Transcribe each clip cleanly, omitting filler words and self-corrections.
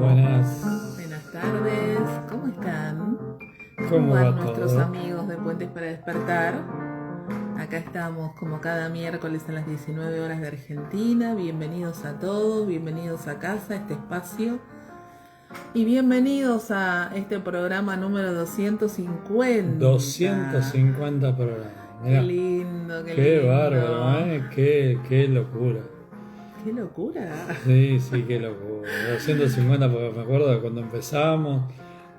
Buenas. Buenas tardes, ¿cómo están? ¿Cómo va van nuestros todo? amigos de Puentes para Despertar? Acá estamos como cada miércoles a las 19 horas de Argentina. Bienvenidos a todos, bienvenidos a casa, a este espacio. Y bienvenidos a este programa número 250. 250 programas. Qué Mirá, lindo, qué qué lindo. bárbaro, ¿eh? Qué locura. ¡Qué locura! Sí, qué locura. 250, porque me acuerdo de cuando empezamos,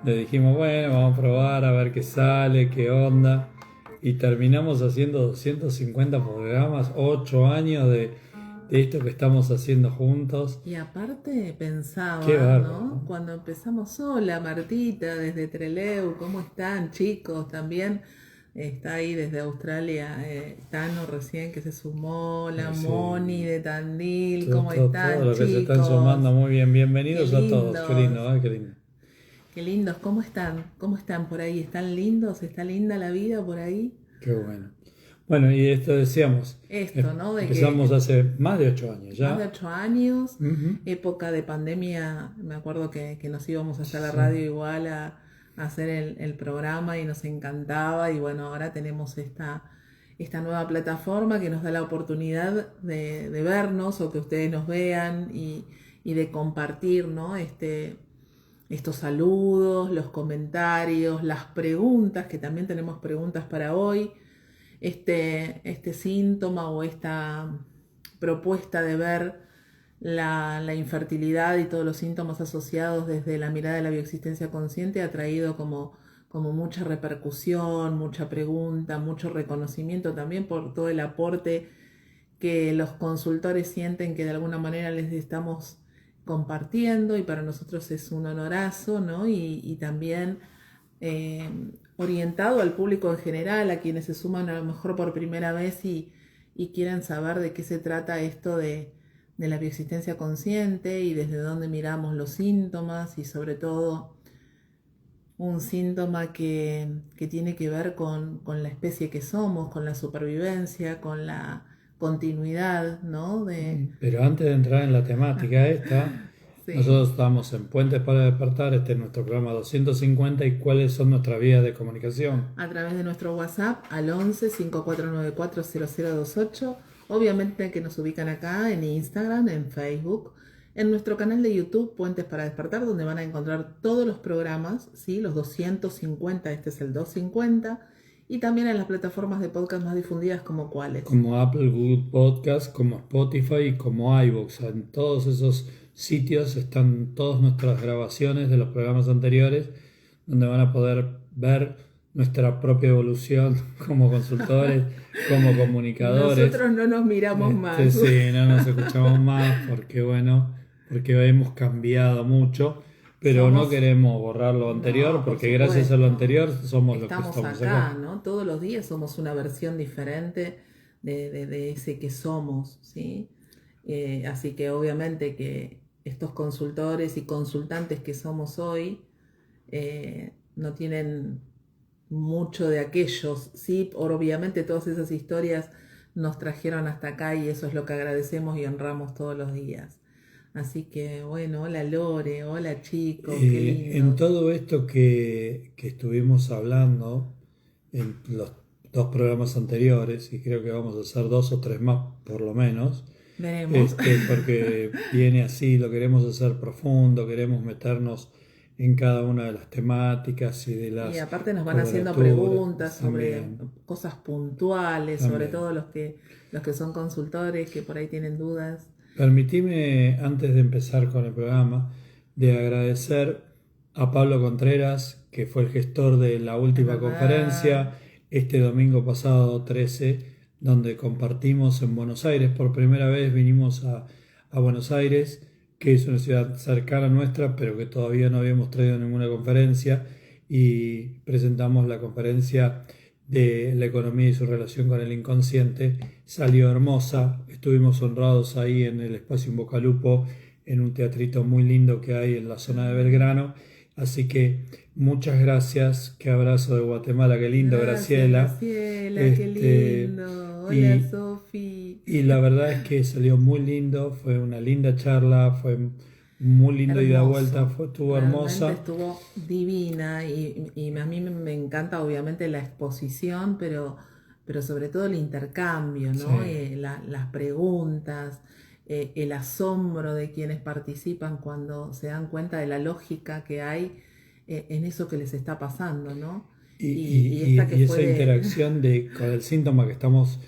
le dijimos, bueno, vamos a probar a ver qué sale, qué onda. Y terminamos haciendo 250 programas, 8 años de esto que estamos haciendo juntos. Y aparte Qué pensaba, bárbaro, ¿no? ¿no? Cuando empezamos, hola Martita, desde Trelew, ¿cómo están chicos? También está ahí desde Australia Tano recién que se sumó, la Moni Sí. de Tandil, ¿cómo Todo están lo que se están chicos? sumando, muy bien. Qué Bienvenidos a todos. Qué lindos, lindo, ¿eh? Qué lindo. qué lindos, ¿cómo están? ¿Cómo están por ahí? ¿Están lindos? ¿Está linda la vida por ahí? Qué bueno. Bueno, y esto decíamos, Esto, ¿no? De empezamos que hace más de 8 años más de ya. 8 años, Ujú. época de pandemia, me acuerdo que nos íbamos hasta la Sí, radio igual a hacer el programa y nos encantaba y bueno, ahora tenemos esta nueva plataforma que nos da la oportunidad de vernos o que ustedes nos vean y de compartir, ¿no? Estos saludos, los comentarios, las preguntas, que también tenemos preguntas para hoy, este síntoma o esta propuesta de ver la infertilidad y todos los síntomas asociados desde la mirada de la bioexistencia consciente ha traído como mucha repercusión, mucha pregunta, mucho reconocimiento también por todo el aporte que los consultores sienten que de alguna manera les estamos compartiendo y para nosotros es un honorazo, ¿no? Y también eh, orientado al público en general, a quienes se suman a lo mejor por primera vez y quieren saber de qué se trata esto de la bioexistencia consciente y desde dónde miramos los síntomas y sobre todo un síntoma que tiene que ver con la especie que somos, con la supervivencia, con la continuidad, ¿no? Pero antes de entrar en la temática esta, Sí, nosotros estamos en Puentes para Despertar, este es nuestro programa 250 y cuáles son nuestras vías de comunicación. a través de nuestro WhatsApp al 11 5494 0028. Obviamente que nos ubican acá en Instagram, en Facebook, en nuestro canal de YouTube Puentes para Despertar, donde van a encontrar todos los programas, ¿sí? Los 250, este es el 250, y también en las plataformas de podcast más difundidas como cuáles. Como Apple, Google Podcast, como Spotify y como iVoox. En todos esos sitios están todas nuestras grabaciones de los programas anteriores, donde van a poder ver nuestra propia evolución como consultores, como comunicadores. Nosotros no nos miramos más. Sí, no nos escuchamos más porque, bueno, porque hemos cambiado mucho, pero no Somos, queremos borrar lo anterior no, por porque gracias a lo supuesto. anterior somos los que Estamos estamos acá, acá. ¿no? Todos los días somos una versión diferente de ese que somos, ¿sí? Así que obviamente que estos consultores y consultantes que somos hoy no tienen mucho de aquellos, ¿sí? Obviamente todas esas historias nos trajeron hasta acá y eso es lo que agradecemos y honramos todos los días. Así que bueno, hola Lore, hola chicos, qué En lindos. todo esto que estuvimos hablando en los dos programas anteriores, y creo que vamos a hacer 2 o 3 más por lo menos, Veremos. porque viene así, lo queremos hacer profundo, queremos meternos en cada una de las temáticas y de Y las aparte nos van haciendo preguntas coloraturas sobre también, cosas puntuales, sobre también. todo los que son consultores, que por ahí tienen dudas. Permitime, antes de empezar con el programa, de agradecer a Pablo Contreras, que fue el gestor de la Es última verdad. conferencia, este domingo pasado 13, donde compartimos en Buenos Aires. Por primera vez vinimos a Buenos Aires, que es una ciudad cercana a nuestra, pero que todavía no habíamos traído ninguna conferencia, y presentamos la conferencia de la economía y su relación con el inconsciente. Salió hermosa, estuvimos honrados ahí en el espacio Invocalupo, en un teatrito muy lindo que hay en la zona de Belgrano. Así que muchas gracias, qué abrazo de Guatemala, qué lindo, Gracias, Graciela. Graciela, qué Este, lindo. Hola, y, Sofi. y la verdad es que salió muy lindo, fue una linda charla, fue muy lindo ida y vuelta, Hermoso, estuvo realmente hermosa. estuvo divina y a mí me encanta obviamente la exposición, pero sobre todo el intercambio, ¿no? Sí. Las preguntas, el asombro de quienes participan cuando se dan cuenta de la lógica que hay en eso que les está pasando, ¿no? Y, Y esta que y fue esa de interacción con el síntoma que estamos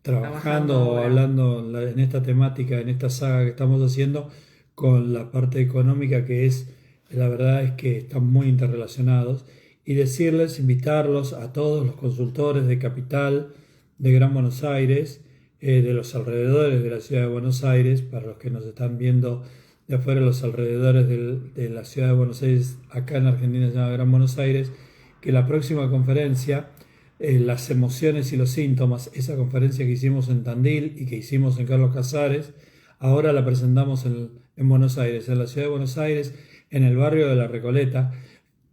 trabajando trabajando o ahora. hablando en esta temática, en esta saga que estamos haciendo, con la parte económica que es, la verdad es que están muy interrelacionados. Y decirles, invitarlos a todos los consultores de Capital, de Gran Buenos Aires, de los alrededores de la ciudad de Buenos Aires, para los que nos están viendo de afuera, los alrededores de la ciudad de Buenos Aires, acá en Argentina se llama Gran Buenos Aires, que la próxima conferencia, las emociones y los síntomas, esa conferencia que hicimos en Tandil y que hicimos en Carlos Casares, ahora la presentamos en Buenos Aires, en la ciudad de Buenos Aires, en el barrio de La Recoleta,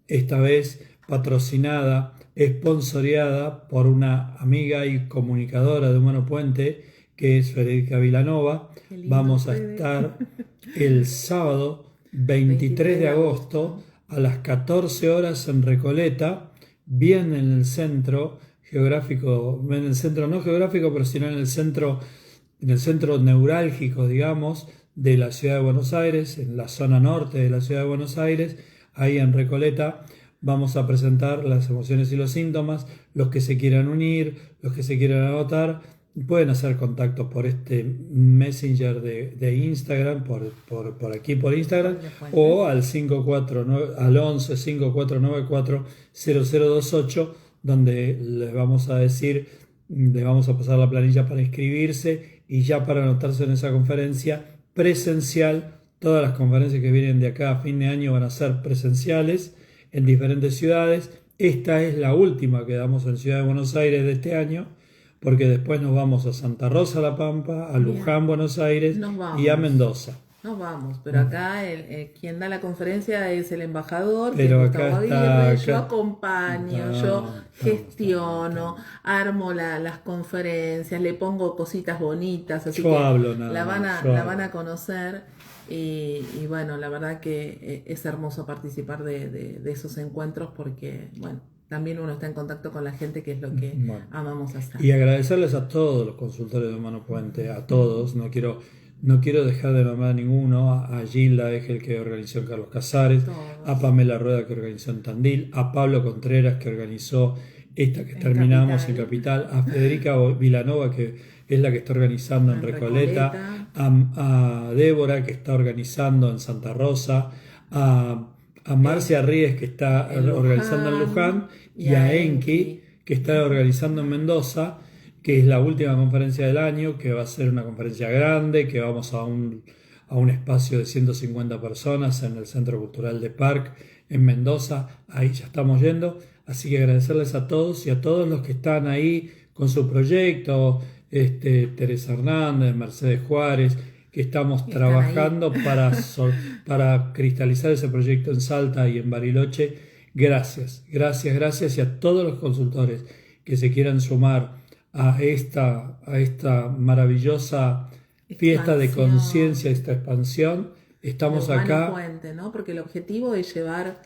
esta vez patrocinada, esponsoreada por una amiga y comunicadora de Humano Puente, que es Federica Vilanova. Qué lindo, Vamos a Fede. estar el sábado 23 23 de de agosto agosto. a las 14 horas en Recoleta, bien en el centro geográfico, en el centro no geográfico, pero sino en el centro neurálgico, digamos, de la ciudad de Buenos Aires, en la zona norte de la ciudad de Buenos Aires, ahí en Recoleta. Vamos a presentar las emociones y los síntomas. Los que se quieran unir, los que se quieran anotar, pueden hacer contacto por este Messenger de Instagram, por aquí por Instagram, Con la fuente. o al 549, al 11 5494 0028, donde les vamos a decir, les vamos a pasar la planilla para inscribirse y ya para anotarse en esa conferencia presencial. Todas las conferencias que vienen de acá a fin de año van a ser presenciales en diferentes ciudades. Esta es la última que damos en Ciudad de Buenos Aires de este año, porque después nos vamos a Santa Rosa, La Pampa, a Bien, Luján, Buenos Aires nos y a vamos. Mendoza. Nos vamos, pero acá quien da la conferencia es el embajador, que es Pero Gustavo acá está, Aguirre. Yo acompaño, yo gestiono, estamos. armo las conferencias, le pongo cositas bonitas, así Yo que hablo nada más, yo la van hablo. a conocer. Y bueno, la verdad que es hermoso participar de esos encuentros porque, bueno, también uno está en contacto con la gente, que es lo que Bueno. amamos hacer. Y agradecerles a todos los consultores de Humano Puente, a todos, no quiero dejar de nombrar a ninguno, a Gilda Egel que organizó en Carlos Casares, a Todos, Pamela Rueda que organizó en Tandil, a Pablo Contreras que organizó esta que en terminamos en Capital, Capital, a Federica Vilanova que es la que está organizando en en Recoleta, Recoleta, a Débora que está organizando en Santa Rosa, a en, Marcia Ríez que está en organizando en Luján Luján y y a a Enki Enki. que está organizando en Mendoza, que es la última conferencia del año, que va a ser una conferencia grande, que vamos a un espacio de 150 personas en el Centro Cultural de Parc en Mendoza. Ahí ya estamos yendo. Así que agradecerles a todos y a todos los que están ahí con su proyecto, Teresa Hernández, Mercedes Juárez, que estamos Y están ahí. trabajando para cristalizar ese proyecto en Salta y en Bariloche. Gracias, gracias, gracias y a todos los consultores que se quieran sumar a esta maravillosa fiesta de conciencia, Expansión esta expansión. de Estamos Humano acá, Puente, ¿no? Porque el objetivo es llevar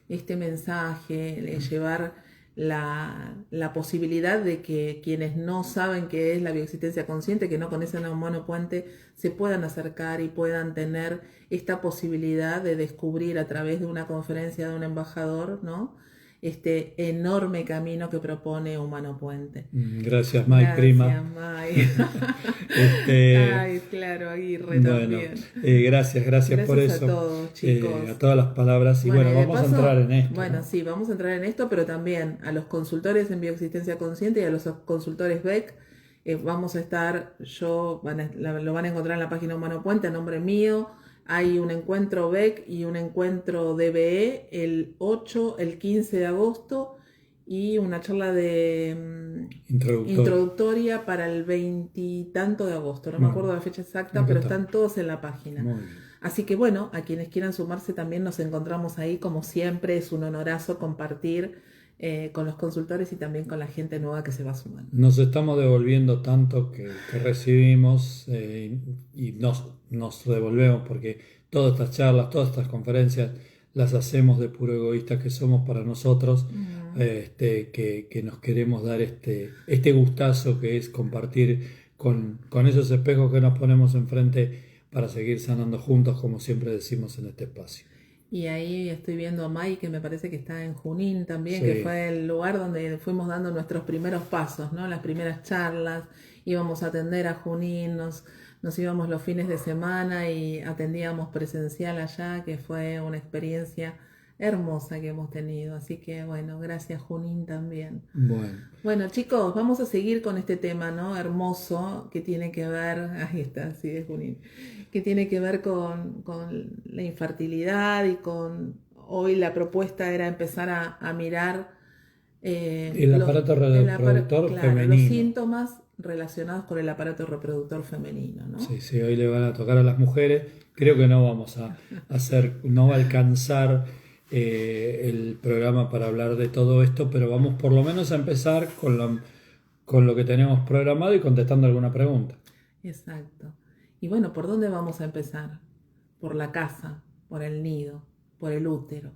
este mensaje, es llevar la posibilidad de que quienes no saben qué es la bioexistencia consciente, que no conocen a Humano Puente, se puedan acercar y puedan tener esta posibilidad de descubrir a través de una conferencia de un embajador, ¿no? Este enorme camino que propone Humano Puente. gracias Mike Gracias, Prima. May. Este, Ay, claro, Aguirre bueno, también. gracias, gracias por Gracias a eso, todos, chicos. a todas las palabras. Y Bueno, bueno, y de vamos a entrar paso, en esto, bueno, ¿no? sí, vamos a entrar en esto, pero también a los consultores en bioexistencia consciente y a los consultores BEC. Vamos a estar, lo van a encontrar en la página Humano Puente a nombre mío. Hay un encuentro BEC y un encuentro DBE el 8, el 15 de agosto y una charla de Introductorio. introductoria para el 20 y tanto de agosto. No me acuerdo Bueno, la fecha exacta, acá pero está. están todos en la página. Muy bien. Así que bueno, a quienes quieran sumarse también nos encontramos ahí, como siempre, es un honorazo compartir con los consultores y también con la gente nueva que se va sumando. Nos estamos devolviendo tanto que recibimos y nos devolvemos porque todas estas charlas, todas estas conferencias, las hacemos de puro egoístas que somos para nosotros, que nos queremos dar este gustazo que es compartir con esos espejos que nos ponemos enfrente para seguir sanando juntos, como siempre decimos en este espacio. Y ahí estoy viendo a Mai, que me parece que está en Junín también, Sí. que fue el lugar donde fuimos dando nuestros primeros pasos, ¿no? Las primeras charlas, íbamos a atender a Junín, nos íbamos los fines de semana y atendíamos presencial allá, que fue una experiencia hermosa que hemos tenido. Así que bueno, gracias Junín también. Bueno chicos, vamos a seguir con este tema, ¿no? Hermoso, que tiene que ver, ahí está, sí, de Junín, que tiene que ver con la infertilidad y hoy la propuesta era empezar a mirar el aparato reproductor femenino. Los síntomas relacionados con el aparato reproductor femenino, ¿no? Sí, hoy le van a tocar a las mujeres. Creo que no vamos a no va a alcanzar el programa para hablar de todo esto, pero vamos por lo menos a empezar con lo que tenemos programado y contestando alguna pregunta. Exacto. Y bueno, ¿por dónde vamos a empezar? Por la casa, por el nido, por el útero,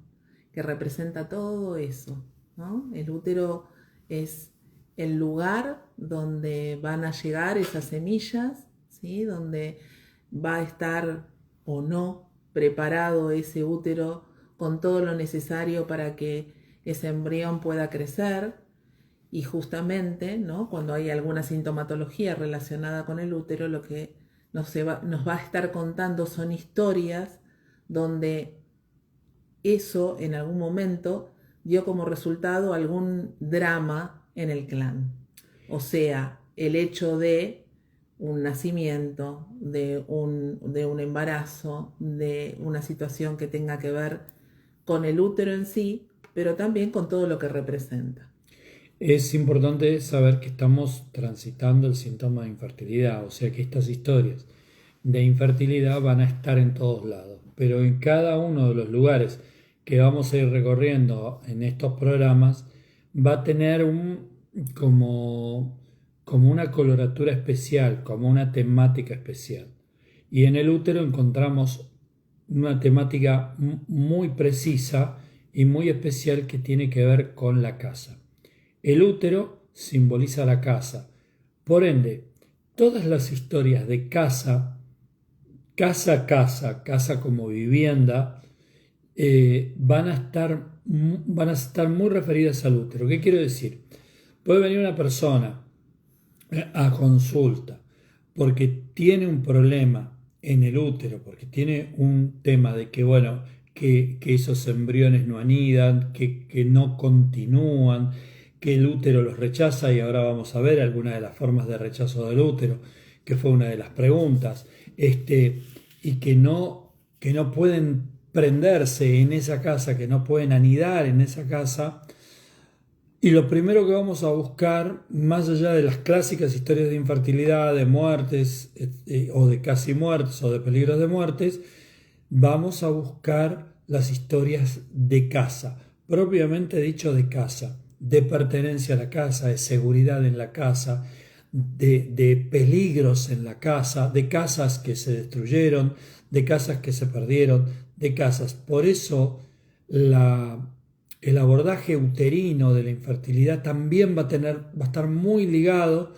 que representa todo eso, ¿no? El útero es el lugar donde van a llegar esas semillas, ¿sí? Donde va a estar o no preparado ese útero con todo lo necesario para que ese embrión pueda crecer. Y justamente, ¿no? Cuando hay alguna sintomatología relacionada con el útero, lo que nos va a estar contando son historias donde eso en algún momento dio como resultado algún drama en el clan. O sea, el hecho de un nacimiento, de un embarazo, de una situación que tenga que ver con el útero en sí, pero también con todo lo que representa. Es importante saber que estamos transitando el síntoma de infertilidad, o sea que estas historias de infertilidad van a estar en todos lados, pero en cada uno de los lugares que vamos a ir recorriendo en estos programas va a tener como una coloratura especial, como una temática especial. Y en el útero encontramos una temática muy precisa y muy especial que tiene que ver con la casa. El útero simboliza la casa. Por ende, todas las historias de casa como vivienda, van a estar muy referidas al útero. ¿Qué quiero decir? Puede venir una persona a consulta porque tiene un problema en el útero, porque tiene un tema de que, bueno, que esos embriones no anidan, que no continúan, que el útero los rechaza, y ahora vamos a ver algunas de las formas de rechazo del útero, que fue una de las preguntas, y que no pueden prenderse en esa casa, que no pueden anidar en esa casa. Y lo primero que vamos a buscar, más allá de las clásicas historias de infertilidad, de muertes, o de casi muertes, o de peligros de muertes, vamos a buscar las historias de casa, propiamente dicho de casa, de pertenencia a la casa, de seguridad en la casa, de peligros en la casa, de casas que se destruyeron, de casas que se perdieron, de casas. Por eso el abordaje uterino de la infertilidad también va a estar muy ligado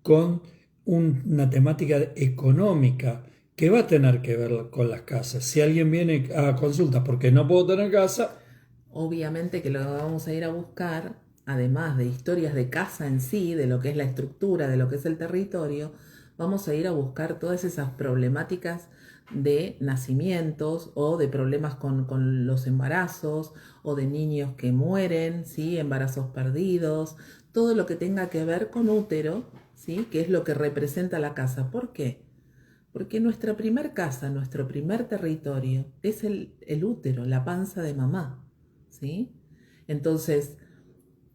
con una temática económica que va a tener que ver con las casas. Si alguien viene a consulta porque no puedo tener casa, obviamente que lo vamos a ir a buscar, además de historias de casa en sí, de lo que es la estructura, de lo que es el territorio, vamos a ir a buscar todas esas problemáticas de nacimientos o de problemas con los embarazos o de niños que mueren, ¿sí? Embarazos perdidos, todo lo que tenga que ver con útero, ¿sí? Que es lo que representa la casa. ¿Por qué? Porque nuestra primer casa, nuestro primer territorio es el útero, la panza de mamá, ¿sí? Entonces,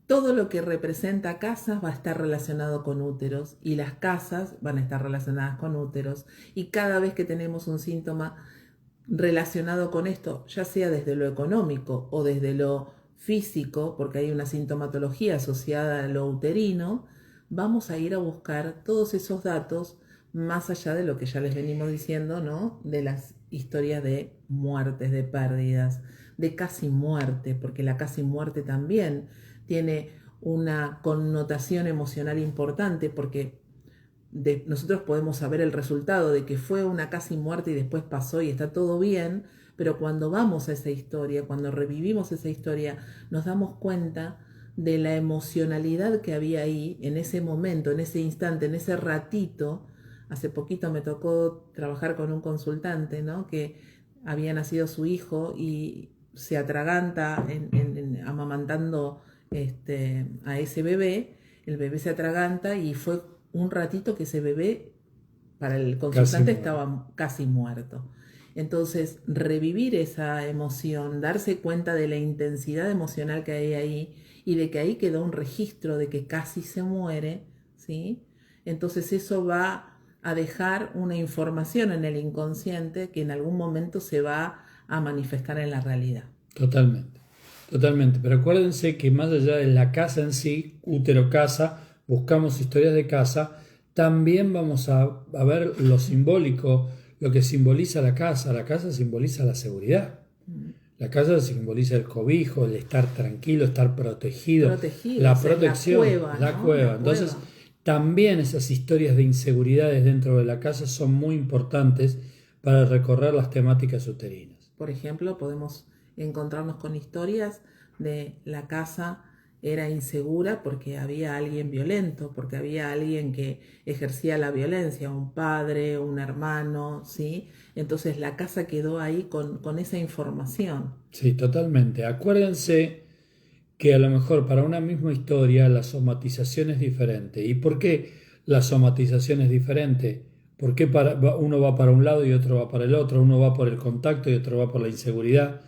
todo lo que representa casas va a estar relacionado con úteros y las casas van a estar relacionadas con úteros, y cada vez que tenemos un síntoma relacionado con esto, ya sea desde lo económico o desde lo físico, porque hay una sintomatología asociada a lo uterino, vamos a ir a buscar todos esos datos más allá de lo que ya les venimos diciendo, ¿no? De las historias de muertes, de pérdidas, de casi muerte, porque la casi muerte también tiene una connotación emocional importante, porque nosotros podemos saber el resultado de que fue una casi muerte y después pasó y está todo bien, pero cuando vamos a esa historia, cuando revivimos esa historia, nos damos cuenta de la emocionalidad que había ahí, en ese momento, en ese instante, en ese ratito. Hace poquito me tocó trabajar con un consultante, ¿no? Que había nacido su hijo y se atraganta amamantando a ese bebé. El bebé se atraganta y fue un ratito que ese bebé, para el consultante, estaba casi muerto. Entonces, revivir esa emoción, darse cuenta de la intensidad emocional que hay ahí y de que ahí quedó un registro de que casi se muere, ¿sí? Entonces eso va a dejar una información en el inconsciente que en algún momento se va a manifestar en la realidad. Totalmente, totalmente. Pero acuérdense que más allá de la casa en sí, útero casa, buscamos historias de casa, también vamos a ver lo simbólico, lo que simboliza la casa. La casa simboliza la seguridad. La casa simboliza el cobijo, el estar tranquilo, estar protegido, la protección, la cueva. Entonces, también esas historias de inseguridades dentro de la casa son muy importantes para recorrer las temáticas uterinas. Por ejemplo, podemos encontrarnos con historias de la casa era insegura porque había alguien violento, porque había alguien que ejercía la violencia, un padre, un hermano, ¿sí? Entonces la casa quedó ahí con esa información. Sí, totalmente. Acuérdense que a lo mejor para una misma historia la somatización es diferente. ¿Y por qué la somatización es diferente? ¿Por qué uno va para un lado y otro va para el otro? Uno va por el contacto y otro va por la inseguridad.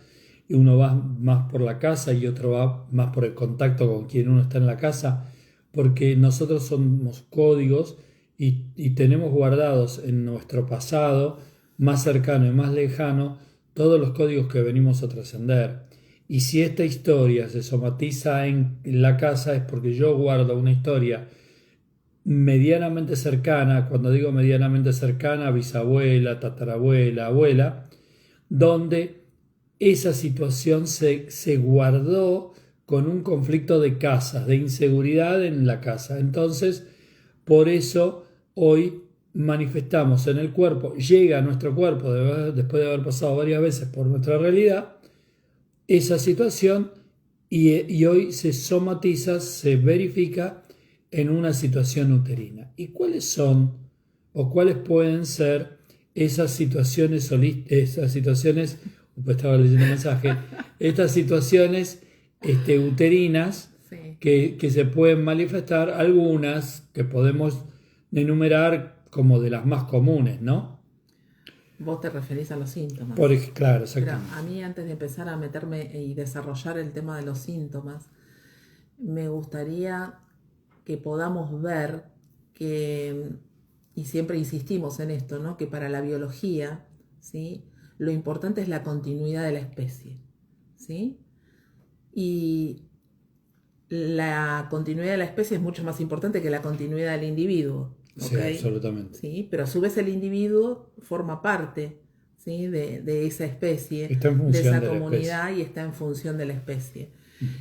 Y uno va más por la casa y otro va más por el contacto con quien uno está en la casa. Porque nosotros somos códigos y tenemos guardados en nuestro pasado más cercano y más lejano todos los códigos que venimos a trascender. Y si esta historia se somatiza en la casa es porque yo guardo una historia medianamente cercana, cuando digo medianamente cercana, bisabuela, tatarabuela, abuela, donde esa situación se guardó con un conflicto de casas, de inseguridad en la casa. Entonces, por eso hoy manifestamos en el cuerpo, llega a nuestro cuerpo después de haber pasado varias veces por nuestra realidad, esa situación y hoy se somatiza, se verifica en una situación uterina. ¿Y cuáles son o cuáles pueden ser esas situaciones, pues estaba leyendo el mensaje, estas situaciones uterinas Sí. que se pueden manifestar, algunas que podemos enumerar como de las más comunes, ¿no? Vos te referís a los síntomas. Claro, Pero exactamente. a mí, antes de empezar a meterme y desarrollar el tema de los síntomas, me gustaría que podamos ver que, y siempre insistimos en esto, ¿no? Que para la biología, ¿sí? Lo importante es la continuidad de la especie, ¿sí? Y la continuidad de la especie es mucho más importante que la continuidad del individuo. Sí, ¿Okay? absolutamente. ¿Sí? Pero a su vez el individuo forma parte, ¿sí? de esa especie, Está en de función esa de la comunidad, especie. y está en función de la especie.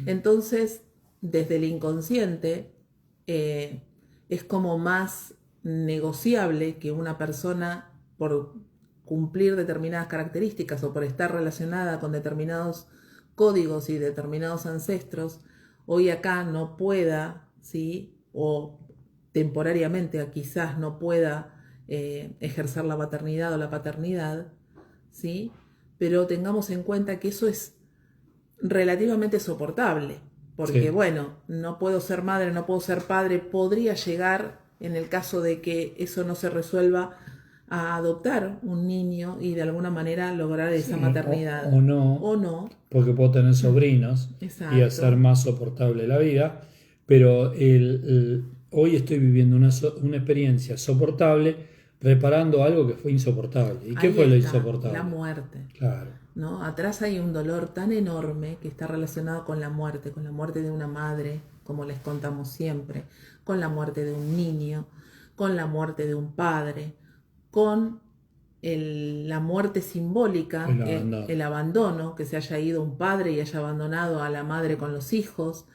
Entonces, desde el inconsciente, es como más negociable que una persona, por cumplir determinadas características o por estar relacionada con determinados códigos y determinados ancestros, hoy acá no pueda, ¿sí? O temporariamente quizás no pueda ejercer la maternidad o la paternidad, ¿sí? Pero tengamos en cuenta que eso es relativamente soportable, porque Sí. bueno, no puedo ser madre, no puedo ser padre, podría llegar, en el caso de que eso no se resuelva, a adoptar un niño y de alguna manera lograr esa maternidad. O no, O no. porque puedo tener sobrinos y hacer Exacto. más soportable la vida, pero hoy estoy viviendo una experiencia soportable reparando algo que fue insoportable. ¿Y qué Ahí fue lo está, insoportable? la muerte. Claro. ¿No? Atrás hay un dolor tan enorme que está relacionado con la muerte de una madre, como les contamos siempre, con la muerte de un niño, con la muerte de un padre, con la muerte simbólica, El abandono. que se haya ido un padre y haya abandonado a la madre con los hijos,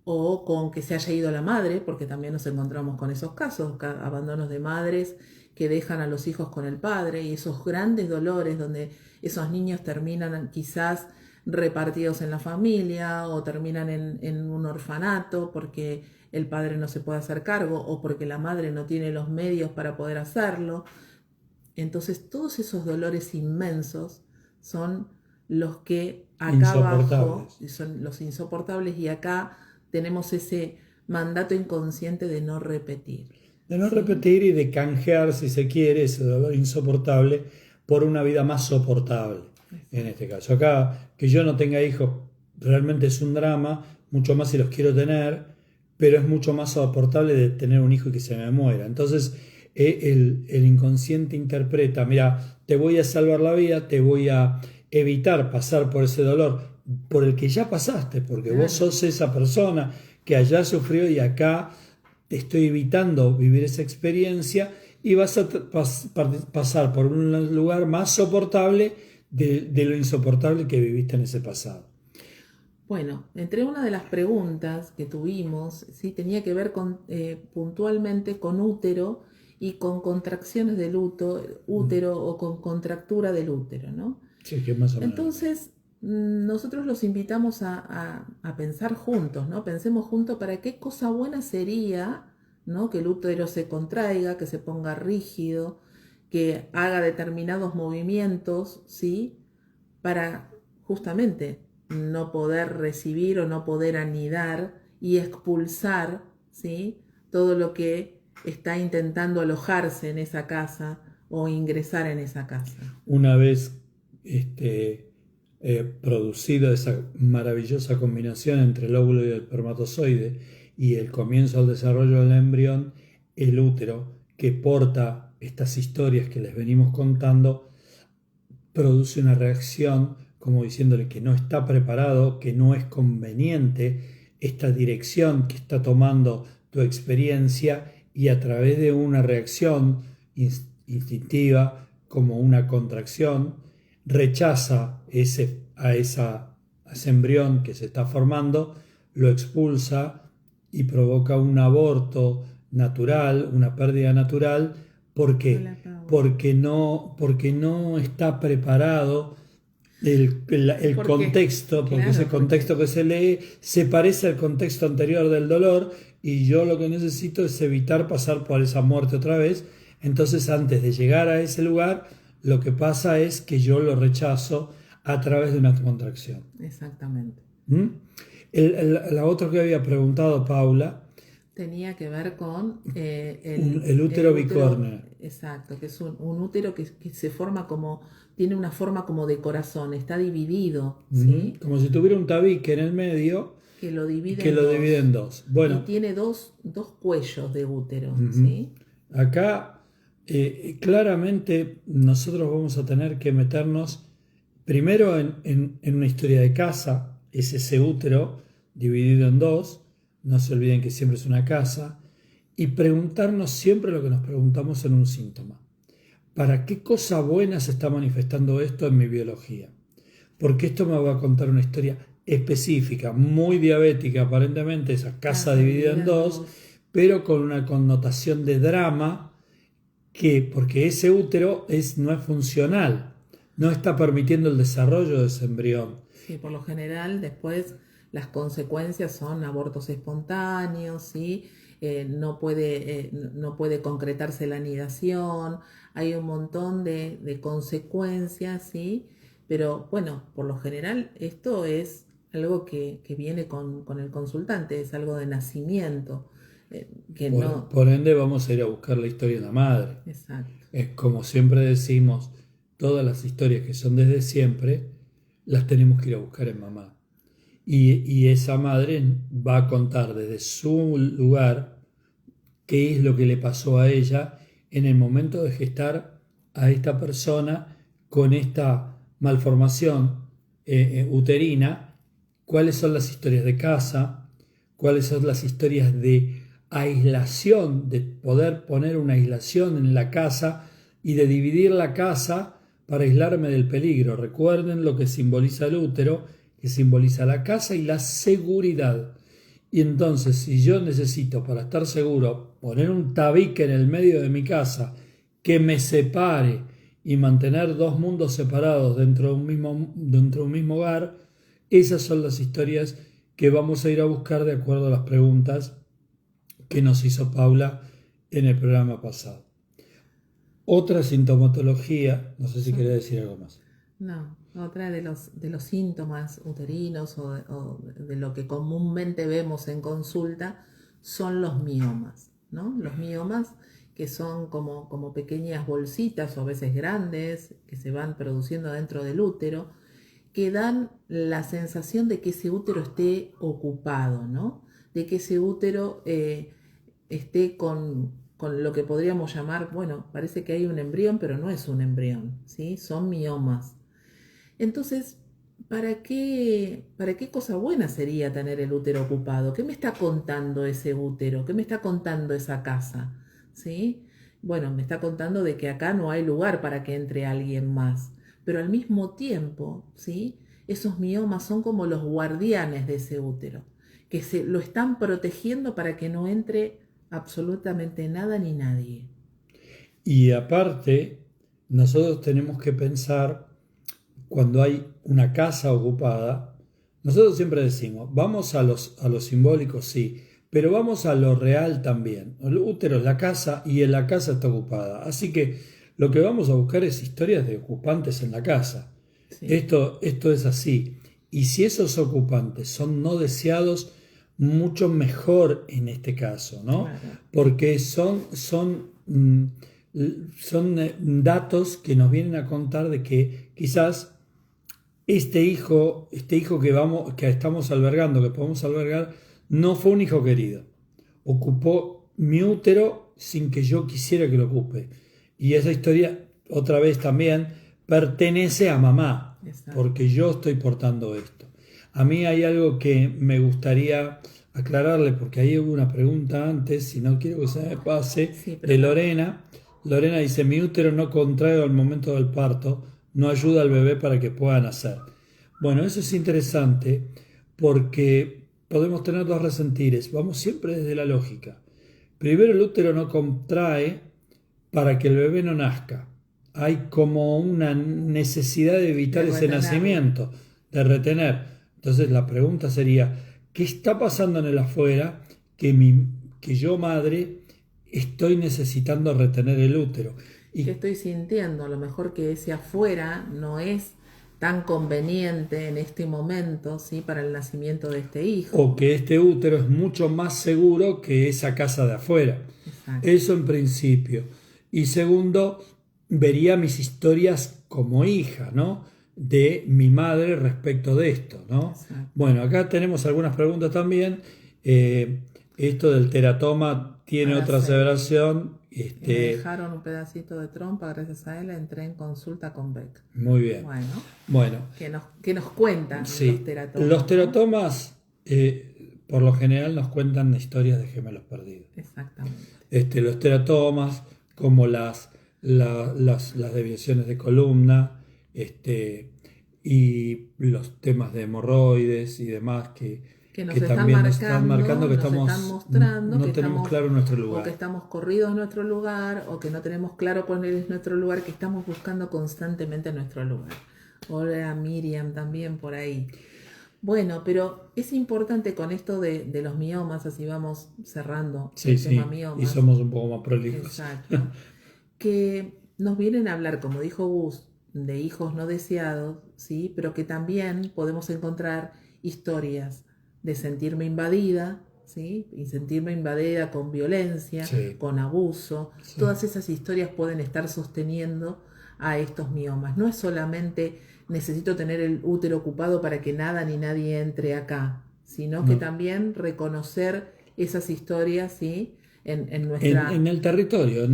o con que se haya ido la madre, porque también nos encontramos con esos casos, abandonos de madres que dejan a los hijos con el padre, y esos grandes dolores donde esos niños terminan quizás repartidos en la familia o terminan en un orfanato porque el padre no se puede hacer cargo o porque la madre no tiene los medios para poder hacerlo. Entonces todos esos dolores inmensos son los que acá abajo son los insoportables, y acá tenemos ese mandato inconsciente de no repetir. De no repetir y de canjear, si se quiere, ese dolor insoportable por una vida más soportable. En este caso, acá, que yo no tenga hijos realmente es un drama, mucho más si los quiero tener, pero es mucho más soportable de tener un hijo y que se me muera. Entonces, el inconsciente interpreta, mira, te voy a salvar la vida, te voy a evitar pasar por ese dolor por el que ya pasaste, porque claro, vos sos esa persona que allá sufrió y acá te estoy evitando vivir esa experiencia, y vas a pasar por un lugar más soportable de lo insoportable que viviste en ese pasado. Bueno, entre una de las preguntas que tuvimos, ¿sí?, tenía que ver con, puntualmente con útero y con contracciones del útero o con contractura del útero, ¿no? Sí, que más o menos. Entonces, nosotros los invitamos a pensar juntos, ¿no? Pensemos juntos para qué cosa buena sería, ¿no?, que el útero se contraiga, que se ponga rígido, que haga determinados movimientos, ¿sí?, para justamente no poder recibir o no poder anidar y expulsar, ¿sí?, todo lo que está intentando alojarse en esa casa o ingresar en esa casa. Una vez producida esa maravillosa combinación entre el óvulo y el espermatozoide y el comienzo del desarrollo del embrión, el útero, que porta estas historias que les venimos contando, produce una reacción como diciéndole que no está preparado, que no es conveniente esta dirección que está tomando tu experiencia, y a través de una reacción instintiva como una contracción rechaza a ese embrión que se está formando, lo expulsa y provoca un aborto natural, una pérdida natural. ¿Por qué? Porque no está preparado el contexto, porque ese contexto que se lee se parece al contexto anterior del dolor, y yo lo que necesito es evitar pasar por esa muerte otra vez. Entonces, antes de llegar a ese lugar, lo que pasa es que yo lo rechazo a través de una contracción. Exactamente. La otra que había preguntado Paula tenía que ver con el útero bicórneo. Exacto, que es un útero que se forma como, tiene una forma como de corazón, está dividido, ¿sí? Como si tuviera un tabique en el medio que lo divide en dos. Bueno, y tiene dos cuellos de útero, ¿sí? Acá claramente nosotros vamos a tener que meternos primero en una historia de casa. Es ese útero dividido en dos, no se olviden que siempre es una casa, y preguntarnos siempre lo que nos preguntamos en un síntoma: ¿para qué cosa buena se está manifestando esto en mi biología? Porque esto me va a contar una historia específica, muy diabética aparentemente, esa casa dividida en dos, pero con una connotación de drama, porque ese útero no es funcional, no está permitiendo el desarrollo de ese embrión. Sí, por lo general después las consecuencias son abortos espontáneos, ¿sí? No puede concretarse la anidación, hay un montón de consecuencias, ¿sí? Pero bueno, por lo general esto es algo que viene con el consultante, es algo de nacimiento. Por ende vamos a ir a buscar la historia de la madre. Exacto. Es como siempre decimos, todas las historias que son desde siempre las tenemos que ir a buscar en mamá. Y esa madre va a contar desde su lugar qué es lo que le pasó a ella en el momento de gestar a esta persona con esta malformación uterina, cuáles son las historias de casa, cuáles son las historias de aislación, de poder poner una aislación en la casa y de dividir la casa para aislarme del peligro. Recuerden lo que simboliza el útero, que simboliza la casa y la seguridad. Y entonces, si yo necesito, para estar seguro, poner un tabique en el medio de mi casa que me separe y mantener dos mundos separados dentro de un mismo hogar, esas son las historias que vamos a ir a buscar de acuerdo a las preguntas que nos hizo Paula en el programa pasado. Otra sintomatología, no sé si quería decir algo más. No, otra de los síntomas uterinos o de lo que comúnmente vemos en consulta son los miomas, ¿no? Los miomas que son como pequeñas bolsitas o a veces grandes que se van produciendo dentro del útero, que dan la sensación de que ese útero esté ocupado, ¿no? De que ese útero esté con lo que podríamos llamar, bueno, parece que hay un embrión, pero no es un embrión, ¿sí? Son miomas. Entonces, ¿para qué cosa buena sería tener el útero ocupado? ¿Qué me está contando ese útero? ¿Qué me está contando esa casa? ¿Sí? Bueno, me está contando de que acá no hay lugar para que entre alguien más. Pero al mismo tiempo, ¿sí? Esos miomas son como los guardianes de ese útero, que lo están protegiendo para que no entre absolutamente nada ni nadie. Y aparte, nosotros tenemos que pensar, cuando hay una casa ocupada, nosotros siempre decimos, vamos a lo simbólico, sí, pero vamos a lo real también. El útero es la casa y en la casa está ocupada. Así que lo que vamos a buscar es historias de ocupantes en la casa. Sí. Esto es así. Y si esos ocupantes son no deseados, mucho mejor en este caso, ¿no? Claro. Porque son datos que nos vienen a contar de que quizás este hijo que estamos albergando, que podemos albergar, no fue un hijo querido. Ocupó mi útero sin que yo quisiera que lo ocupe. Y esa historia, otra vez también, pertenece a mamá. Exacto. Porque yo estoy portando esto. A mí hay algo que me gustaría aclararle, porque ahí hubo una pregunta antes, si no quiero que se me pase, sí, de Lorena. Lorena dice, mi útero no contrae al momento del parto, no ayuda al bebé para que pueda nacer. Bueno, eso es interesante porque podemos tener dos resentires. Vamos siempre desde la lógica. Primero, el útero no contrae para que el bebé no nazca. Hay como una necesidad de evitar ese nacimiento, de retener. Entonces la pregunta sería, ¿qué está pasando en el afuera que yo, madre, estoy necesitando retener el útero? ¿Qué estoy sintiendo? A lo mejor que ese afuera no es tan conveniente en este momento, ¿sí? Para el nacimiento de este hijo. O que este útero es mucho más seguro que esa casa de afuera. Exacto. Eso en principio. Y segundo, vería mis historias como hija, ¿no? De mi madre respecto de esto, ¿no? Exacto. Bueno, acá tenemos algunas preguntas también. Esto del teratoma tiene otra aseveración. Me dejaron un pedacito de trompa, gracias a él entré en consulta con Beck. Muy bien. Bueno. Que nos cuentan sí, los teratomas. Los teratomas, por lo general, nos cuentan historias de gemelos perdidos. Exactamente. Los teratomas, como las desviaciones de columna, y los temas de hemorroides y demás que nos están marcando, que están mostrando no que tenemos claro nuestro lugar. O que estamos corridos en nuestro lugar, o que no tenemos claro cuál es nuestro lugar, que estamos buscando constantemente nuestro lugar. Hola Miriam también por ahí. Bueno, pero es importante con esto de los miomas, así vamos cerrando el tema miomas. Y somos un poco más prolijos. Exacto. Que nos vienen a hablar, como dijo Gus, de hijos no deseados, ¿sí? Pero que también podemos encontrar historias de sentirme invadida, ¿sí? Y sentirme invadida con violencia, con abuso. Sí. Todas esas historias pueden estar sosteniendo a estos miomas. No es solamente necesito tener el útero ocupado para que nada ni nadie entre acá, sino que también reconocer esas historias, ¿sí? En el territorio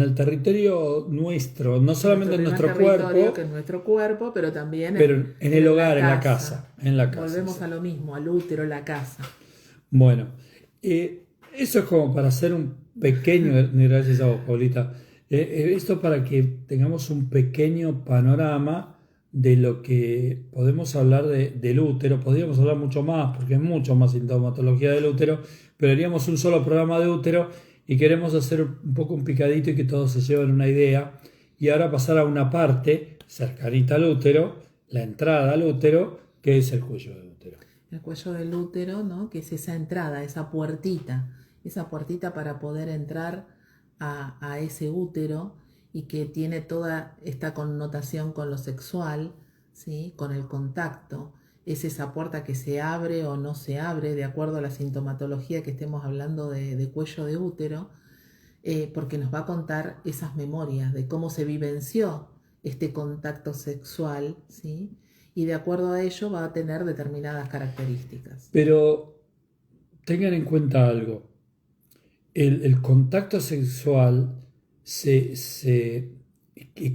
nuestro, no solamente en nuestro cuerpo, que en nuestro cuerpo, pero también en el hogar, en la casa. Volvemos a lo mismo, al útero, la casa. Bueno, eso es como para hacer un pequeño, gracias a vos, Paulita, Esto para que tengamos un pequeño panorama de lo que podemos hablar del útero. Podríamos hablar mucho más porque es mucho más sintomatología del útero, pero haríamos un solo programa de útero y queremos hacer un poco un picadito y que todos se lleven una idea. Y ahora pasar a una parte cercanita al útero, la entrada al útero, que es el cuello del útero. El cuello del útero, ¿no? Que es esa entrada, esa puertita para poder entrar a ese útero y que tiene toda esta connotación con lo sexual, ¿sí? Con el contacto. Es esa puerta que se abre o no se abre de acuerdo a la sintomatología que estemos hablando de cuello de útero, porque nos va a contar esas memorias de cómo se vivenció este contacto sexual, ¿sí? Y de acuerdo a ello va a tener determinadas características. Pero tengan en cuenta algo. El contacto sexual se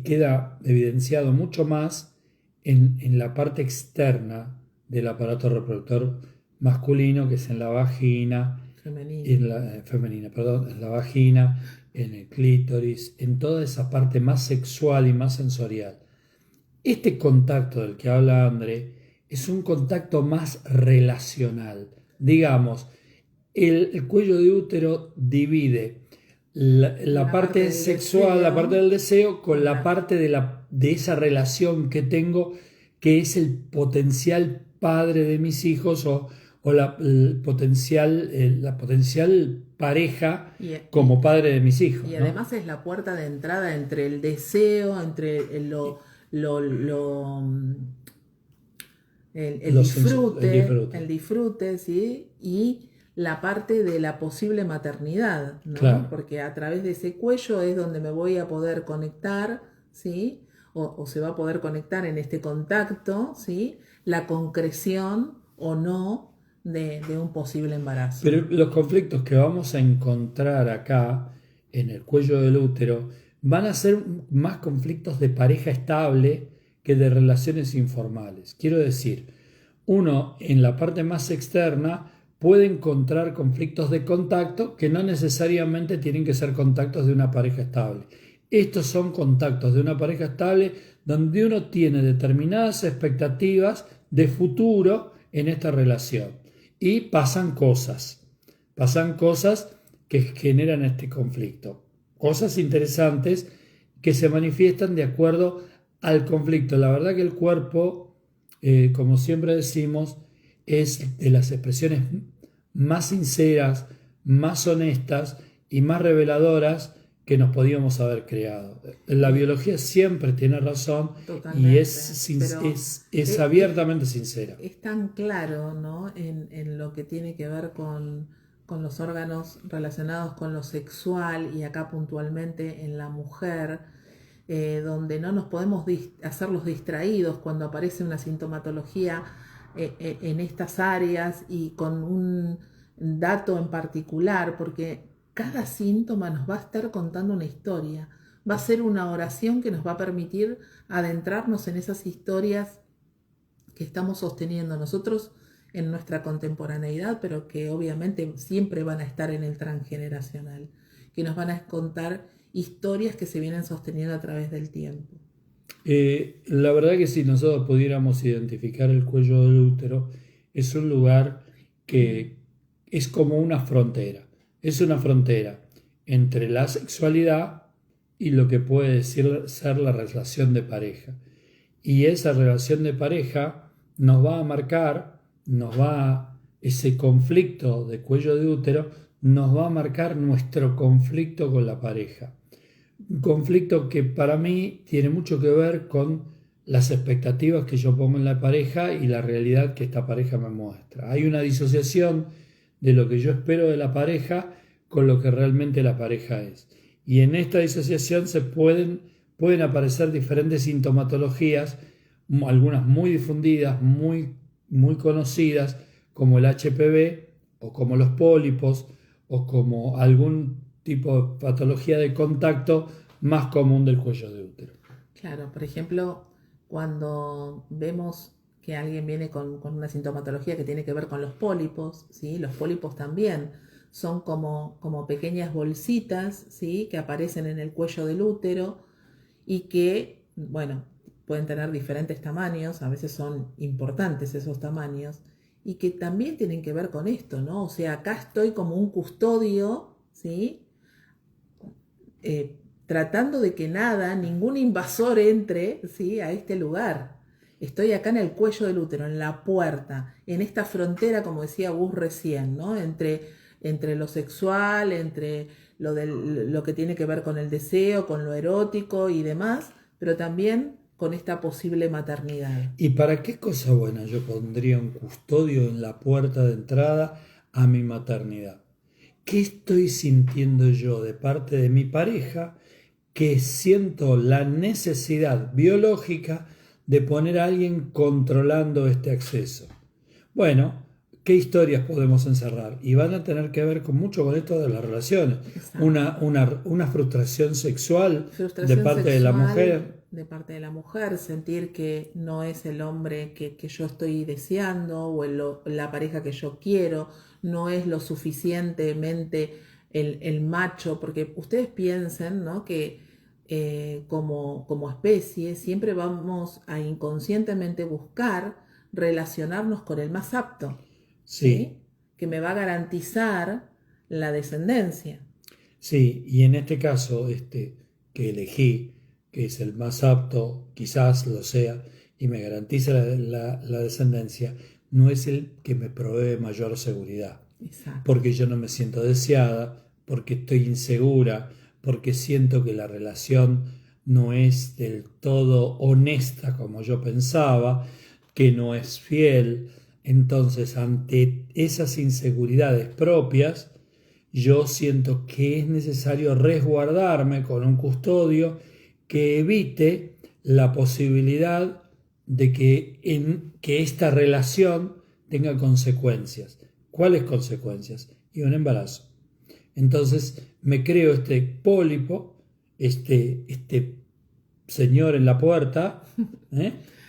queda evidenciado mucho más en la parte externa del aparato reproductor masculino, que es en la vagina, femenina, perdón, en la vagina, en el clítoris, en toda esa parte más sexual y más sensorial. Este contacto del que habla André es un contacto más relacional. Digamos, el cuello de útero divide la parte sexual, la parte del deseo, con la parte de esa relación que tengo, que es el potencial padre de mis hijos o la potencial pareja como padre de mis hijos. Y además, ¿no? Es la puerta de entrada entre el deseo, entre el disfrute, ¿sí? Y la parte de la posible maternidad, ¿no? Claro. Porque a través de ese cuello es donde me voy a poder conectar, ¿sí? O se va a poder conectar en este contacto, ¿sí? La concreción o no de un posible embarazo. Pero los conflictos que vamos a encontrar acá en el cuello del útero van a ser más conflictos de pareja estable que de relaciones informales. Quiero decir, uno en la parte más externa puede encontrar conflictos de contacto que no necesariamente tienen que ser contactos de una pareja estable. Estos son contactos de una pareja estable donde uno tiene determinadas expectativas de futuro en esta relación y pasan cosas que generan este conflicto, cosas interesantes que se manifiestan de acuerdo al conflicto. La verdad que el cuerpo, como siempre decimos, es de las expresiones más sinceras, más honestas y más reveladoras que nos podíamos haber creado. La biología siempre tiene razón. Totalmente, y es abiertamente sincera. Es tan claro, ¿no? en lo que tiene que ver con los órganos relacionados con lo sexual y acá puntualmente en la mujer, donde no nos podemos hacer los distraídos cuando aparece una sintomatología en estas áreas y con un dato en particular, porque cada síntoma nos va a estar contando una historia, va a ser una oración que nos va a permitir adentrarnos en esas historias que estamos sosteniendo nosotros en nuestra contemporaneidad, pero que obviamente siempre van a estar en el transgeneracional, que nos van a contar historias que se vienen sosteniendo a través del tiempo. La verdad que si nosotros pudiéramos identificar el cuello del útero, es un lugar que es como una frontera. Es una frontera entre la sexualidad y lo que puede ser la relación de pareja. Y esa relación de pareja nos va a marcar, ese conflicto de cuello de útero nos va a marcar nuestro conflicto con la pareja. Un conflicto que para mí tiene mucho que ver con las expectativas que yo pongo en la pareja y la realidad que esta pareja me muestra. Hay una disociación de lo que yo espero de la pareja con lo que realmente la pareja es. Y en esta disociación pueden aparecer diferentes sintomatologías, algunas muy difundidas, muy, muy conocidas, como el HPV o como los pólipos o como algún tipo de patología de contacto más común del cuello de útero. Claro, por ejemplo, cuando vemos que alguien viene con una sintomatología que tiene que ver con los pólipos, ¿sí? Los pólipos también son como pequeñas bolsitas, ¿sí? Que aparecen en el cuello del útero y que, bueno, pueden tener diferentes tamaños, a veces son importantes esos tamaños, y que también tienen que ver con esto, ¿no? O sea, acá estoy como un custodio, ¿sí? Tratando de que ningún invasor entre, ¿sí? A este lugar. Estoy acá en el cuello del útero, en la puerta, en esta frontera, como decía Gus recién, ¿no? Entre lo sexual, entre lo que tiene que ver con el deseo, con lo erótico y demás, pero también con esta posible maternidad. ¿Y para qué cosa buena yo pondría un custodio en la puerta de entrada a mi maternidad? ¿Qué estoy sintiendo yo de parte de mi pareja que siento la necesidad biológica de poner a alguien controlando este acceso? Bueno, ¿qué historias podemos encerrar? Y van a tener que ver con mucho con esto de las relaciones. Una frustración sexual de parte de la mujer. De parte de la mujer, sentir que no es el hombre que yo estoy deseando o la pareja que yo quiero, no es lo suficientemente el macho, porque ustedes piensen, ¿no? Que como especie siempre vamos a inconscientemente buscar relacionarnos con el más apto, ¿sí? Que me va a garantizar la descendencia. Sí, y en este caso, que elegí, que es el más apto, quizás lo sea, y me garantiza la descendencia, no es el que me provee mayor seguridad. Exacto. Porque yo no me siento deseada, porque estoy insegura, porque siento que la relación no es del todo honesta como yo pensaba, que no es fiel. Entonces, ante esas inseguridades propias, yo siento que es necesario resguardarme con un custodio que evite la posibilidad de que esta relación tenga consecuencias. ¿Cuáles consecuencias? Y un embarazo. Entonces me creo este pólipo, este señor en la puerta,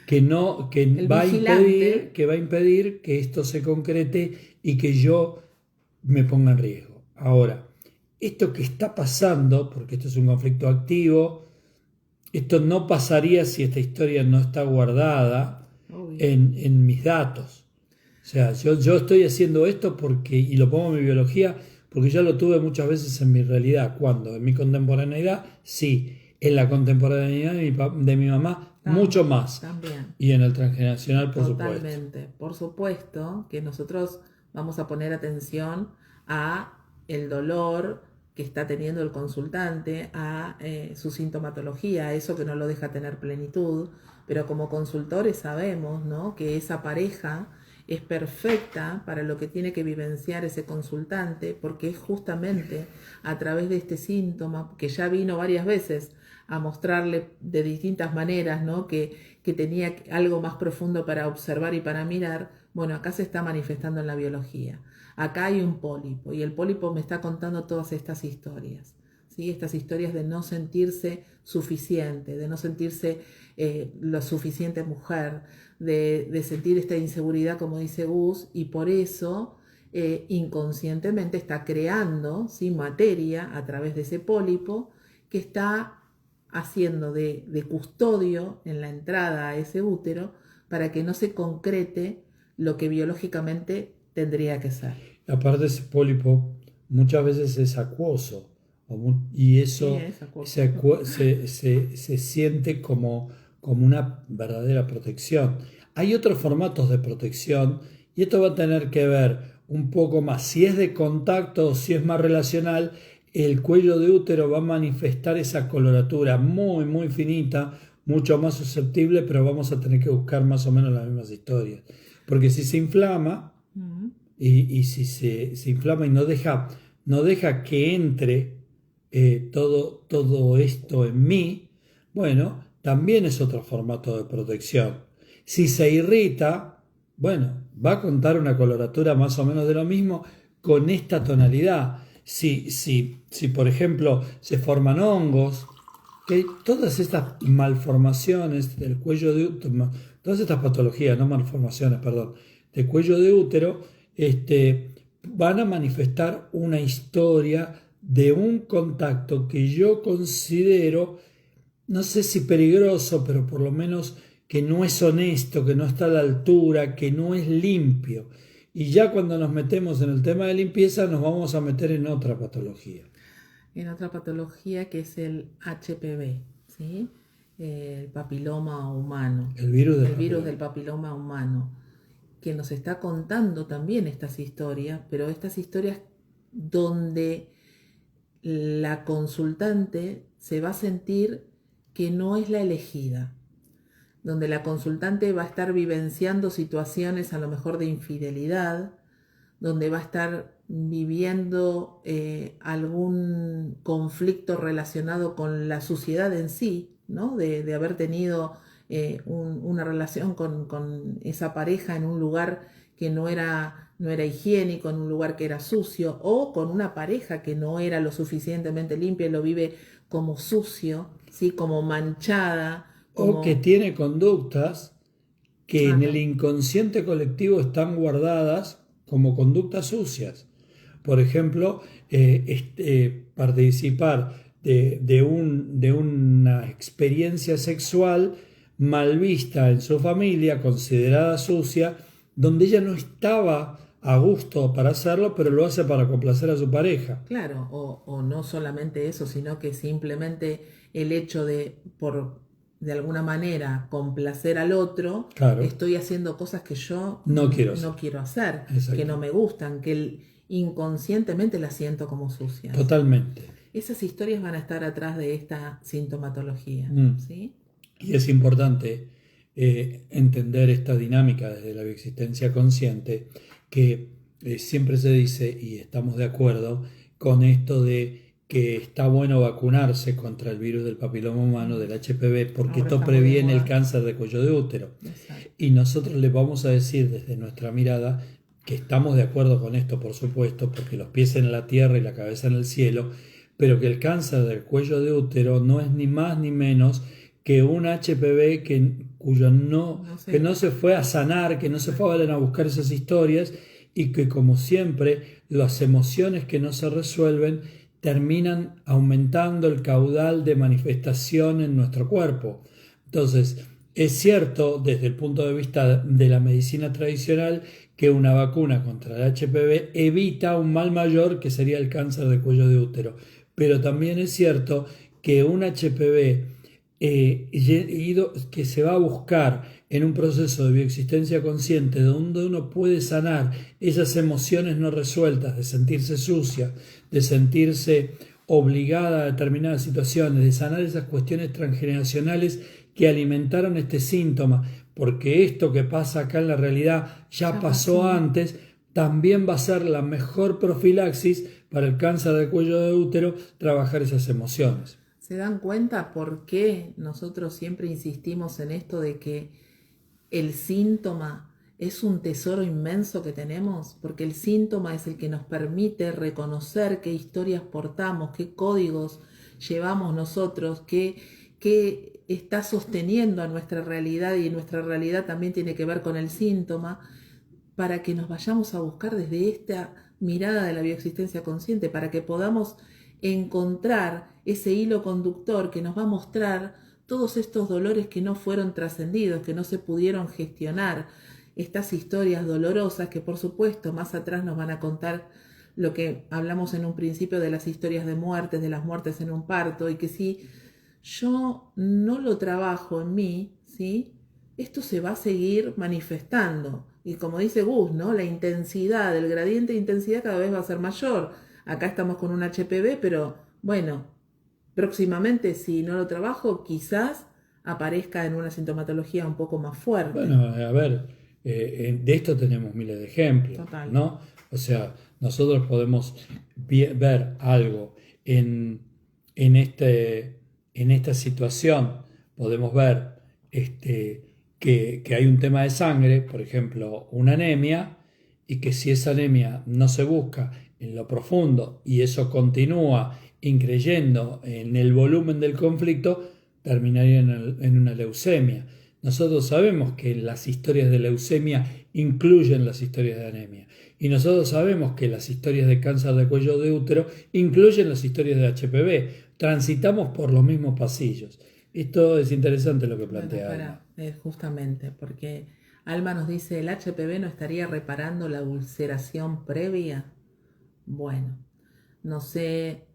que va a impedir que esto se concrete y que yo me ponga en riesgo. Ahora, esto que está pasando, porque esto es un conflicto activo, esto no pasaría si esta historia no está guardada en mis datos. O sea, yo estoy haciendo esto porque, y lo pongo en mi biología, porque ya lo tuve muchas veces en mi realidad. ¿Cuándo? En mi contemporaneidad, sí. En la contemporaneidad de mi mamá, mucho más. También. Y en el transgeneracional, por supuesto. Totalmente. Por supuesto que nosotros vamos a poner atención a el dolor que está teniendo el consultante, a su sintomatología, a eso que no lo deja tener plenitud, pero como consultores sabemos, ¿no? Que esa pareja es perfecta para lo que tiene que vivenciar ese consultante, porque es justamente a través de este síntoma que ya vino varias veces a mostrarle de distintas maneras, ¿no? que tenía algo más profundo para observar y para mirar. Bueno, acá se está manifestando en la biología. Acá hay un pólipo y el pólipo me está contando todas estas historias, ¿sí? Estas historias de no sentirse suficiente, de no sentirse lo suficiente mujer, de sentir esta inseguridad, como dice Gus, y por eso inconscientemente está creando, ¿sí? Materia a través de ese pólipo que está haciendo de custodio en la entrada a ese útero para que no se concrete lo que biológicamente tendría que ser. Aparte, ese pólipo muchas veces es acuoso y eso sí, se siente como una verdadera protección. Hay otros formatos de protección y esto va a tener que ver un poco más si es de contacto o si es más relacional. El cuello de útero va a manifestar esa coloratura muy muy finita, mucho más susceptible, pero vamos a tener que buscar más o menos las mismas historias, porque si se inflama y si se inflama y no deja que entre todo esto en mí, bueno, también es otro formato de protección. Si se irrita, bueno, va a contar una coloratura más o menos de lo mismo con esta tonalidad. Si por ejemplo se forman hongos, que todas estas malformaciones del cuello de útero, todas estas patologías, no malformaciones, perdón, del cuello de útero, van a manifestar una historia de un contacto que yo considero, no sé si peligroso, pero por lo menos que no es honesto, que no está a la altura, que no es limpio. Y ya cuando nos metemos en el tema de limpieza nos vamos a meter en otra patología. En otra patología que es el HPV, ¿sí? El papiloma humano. El virus del papiloma humano, que nos está contando también estas historias, pero estas historias donde la consultante se va a sentir que no es la elegida, donde la consultante va a estar vivenciando situaciones a lo mejor de infidelidad, donde va a estar viviendo algún conflicto relacionado con la suciedad en sí, ¿no? De haber tenido una relación con esa pareja en un lugar que no era higiénico, en un lugar que era sucio, o con una pareja que no era lo suficientemente limpia y lo vive como sucio, ¿sí? Como manchada. O que tiene conductas que en el inconsciente colectivo están guardadas como conductas sucias. Por ejemplo, participar de una experiencia sexual mal vista en su familia, considerada sucia, donde ella no estaba a gusto para hacerlo, pero lo hace para complacer a su pareja. Claro, o no solamente eso, sino que simplemente el hecho de alguna manera complacer al otro, claro, estoy haciendo cosas que yo no quiero hacer, que no me gustan, que inconscientemente las siento como sucias. Totalmente. Esas historias van a estar atrás de esta sintomatología, ¿sí? Y es importante entender esta dinámica desde la bioexistencia consciente, que siempre se dice, y estamos de acuerdo con esto de que está bueno vacunarse contra el virus del papiloma humano, del HPV, porque esto previene el cáncer de cuello de útero. Exacto. Y nosotros le vamos a decir desde nuestra mirada que estamos de acuerdo con esto, por supuesto, porque los pies en la tierra y la cabeza en el cielo, pero que el cáncer del cuello de útero no es ni más ni menos que un HPV que no se fue a sanar, que no se fue a buscar esas historias, y que, como siempre, las emociones que no se resuelven terminan aumentando el caudal de manifestación en nuestro cuerpo. Entonces, es cierto desde el punto de vista de la medicina tradicional que una vacuna contra el HPV evita un mal mayor que sería el cáncer de cuello de útero, pero también es cierto que un HPV que se va a buscar en un proceso de bioexistencia consciente donde uno puede sanar esas emociones no resueltas, de sentirse sucia, de sentirse obligada a determinadas situaciones, de sanar esas cuestiones transgeneracionales que alimentaron este síntoma, porque esto que pasa acá en la realidad ya pasó antes, también va a ser la mejor profilaxis para el cáncer de cuello de útero, trabajar esas emociones. ¿Se dan cuenta por qué nosotros siempre insistimos en esto de que el síntoma es un tesoro inmenso que tenemos? Porque el síntoma es el que nos permite reconocer qué historias portamos, qué códigos llevamos nosotros, qué está sosteniendo a nuestra realidad, y nuestra realidad también tiene que ver con el síntoma, para que nos vayamos a buscar desde esta mirada de la bioexistencia consciente, para que podamos encontrar ese hilo conductor que nos va a mostrar todos estos dolores que no fueron trascendidos, que no se pudieron gestionar, estas historias dolorosas que, por supuesto, más atrás nos van a contar lo que hablamos en un principio de las historias de muertes, de las muertes en un parto, y que si yo no lo trabajo en mí, ¿sí?, esto se va a seguir manifestando. Y como dice Gus, ¿no?, la intensidad, el gradiente de intensidad cada vez va a ser mayor. Acá estamos con un HPV, pero bueno, próximamente, si no lo trabajo, quizás aparezca en una sintomatología un poco más fuerte. Bueno, a ver, de esto tenemos miles de ejemplos. Total. ¿No? O sea, nosotros podemos ver algo en esta situación, podemos ver que hay un tema de sangre, por ejemplo, una anemia, y que si esa anemia no se busca en lo profundo y eso continúa increyendo en el volumen del conflicto, terminaría en una leucemia. Nosotros sabemos que las historias de leucemia incluyen las historias de anemia. Y nosotros sabemos que las historias de cáncer de cuello de útero incluyen las historias de HPV. Transitamos por los mismos pasillos. Esto es interesante lo que plantea Alma. Justamente, porque Alma nos dice, ¿el HPV no estaría reparando la ulceración previa? Bueno, no sé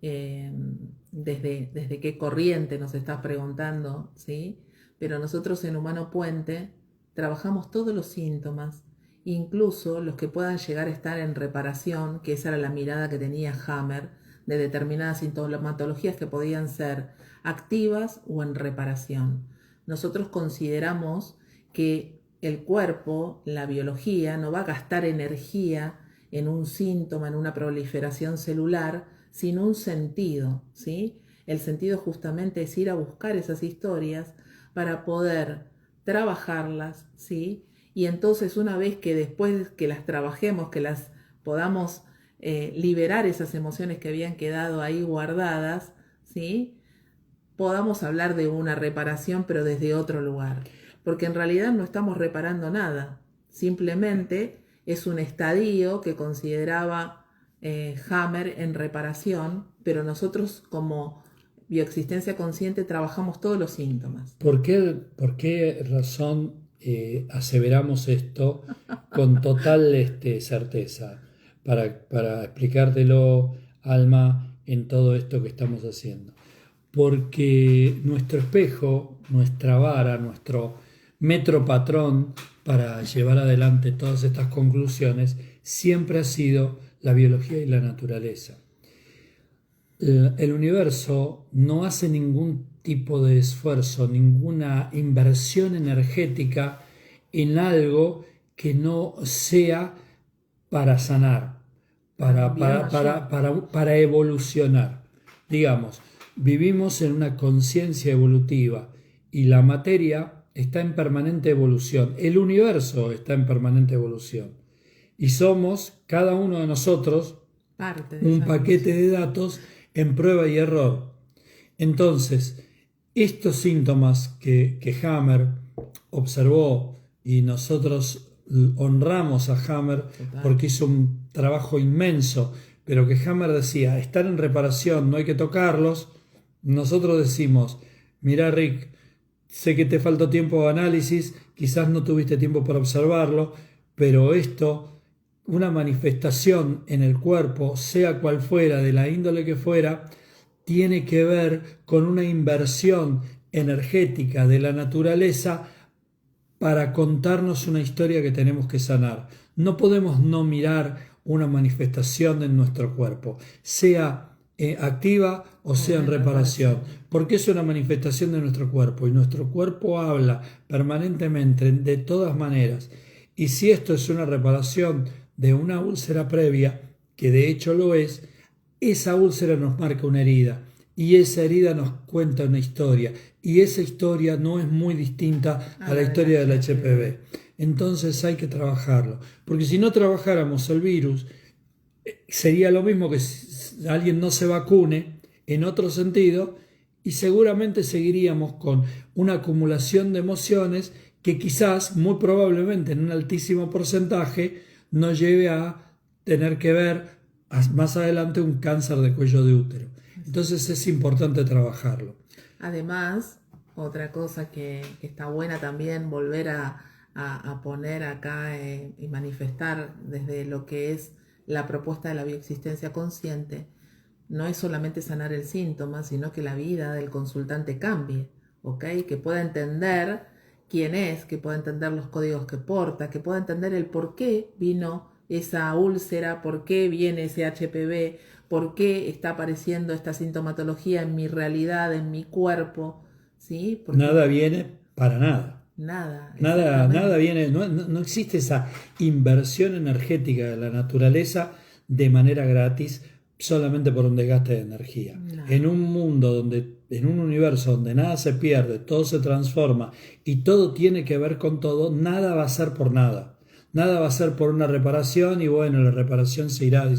desde qué corriente nos estás preguntando, ¿sí? Pero nosotros en Humano Puente trabajamos todos los síntomas, incluso los que puedan llegar a estar en reparación, que esa era la mirada que tenía Hammer, de determinadas sintomatologías que podían ser activas o en reparación. Nosotros consideramos que el cuerpo, la biología, no va a gastar energía en un síntoma, en una proliferación celular, sin un sentido, ¿sí? El sentido justamente es ir a buscar esas historias para poder trabajarlas, ¿sí? Y entonces una vez que después que las trabajemos, que las podamos liberar esas emociones que habían quedado ahí guardadas, ¿sí? Podamos hablar de una reparación, pero desde otro lugar. Porque en realidad no estamos reparando nada, simplemente es un estadio que consideraba Hammer en reparación, pero nosotros como bioexistencia consciente trabajamos todos los síntomas. ¿Por qué razón aseveramos esto con total certeza? Para explicártelo, Alma, en todo esto que estamos haciendo. Porque nuestro espejo, nuestra vara, nuestro metro patrón para llevar adelante todas estas conclusiones siempre ha sido la biología y la naturaleza. El universo no hace ningún tipo de esfuerzo, ninguna inversión energética en algo que no sea para sanar, para evolucionar. Digamos, vivimos en una conciencia evolutiva y la materia está en permanente evolución. El universo está en permanente evolución. Y somos, cada uno de nosotros, un paquete de datos en prueba y error. Entonces, estos síntomas que Hammer observó y nosotros honramos a Hammer porque hizo un trabajo inmenso, pero que Hammer decía, están en reparación, no hay que tocarlos. Nosotros decimos, mira Rick, sé que te faltó tiempo de análisis, quizás no tuviste tiempo para observarlo, pero esto, una manifestación en el cuerpo, sea cual fuera, de la índole que fuera, tiene que ver con una inversión energética de la naturaleza para contarnos una historia que tenemos que sanar. No podemos no mirar una manifestación en nuestro cuerpo, sea activa o sea en reparación, porque es una manifestación de nuestro cuerpo y nuestro cuerpo habla permanentemente de todas maneras. Y si esto es una reparación de una úlcera previa, que de hecho lo es, esa úlcera nos marca una herida y esa herida nos cuenta una historia y esa historia no es muy distinta a la historia del HPV. Entonces hay que trabajarlo, porque si no trabajáramos el virus, sería lo mismo que si alguien no se vacune en otro sentido y seguramente seguiríamos con una acumulación de emociones que quizás, muy probablemente en un altísimo porcentaje, nos lleve a tener que ver más adelante un cáncer de cuello de útero. Entonces es importante trabajarlo. Además, otra cosa que está buena también volver a poner acá y manifestar desde lo que es la propuesta de la bioexistencia consciente, no es solamente sanar el síntoma, sino que la vida del consultante cambie, ¿ok? Que pueda entender quién es, que pueda entender los códigos que porta, que pueda entender el por qué vino esa úlcera, por qué viene ese HPV, por qué está apareciendo esta sintomatología en mi realidad, en mi cuerpo, ¿sí? Porque nada viene para nada. Nada viene, no existe esa inversión energética de la naturaleza de manera gratis solamente por un desgaste de energía. No. En un mundo en un universo donde nada se pierde, todo se transforma y todo tiene que ver con todo, nada va a ser por nada. Nada va a ser por una reparación y bueno, la reparación se irá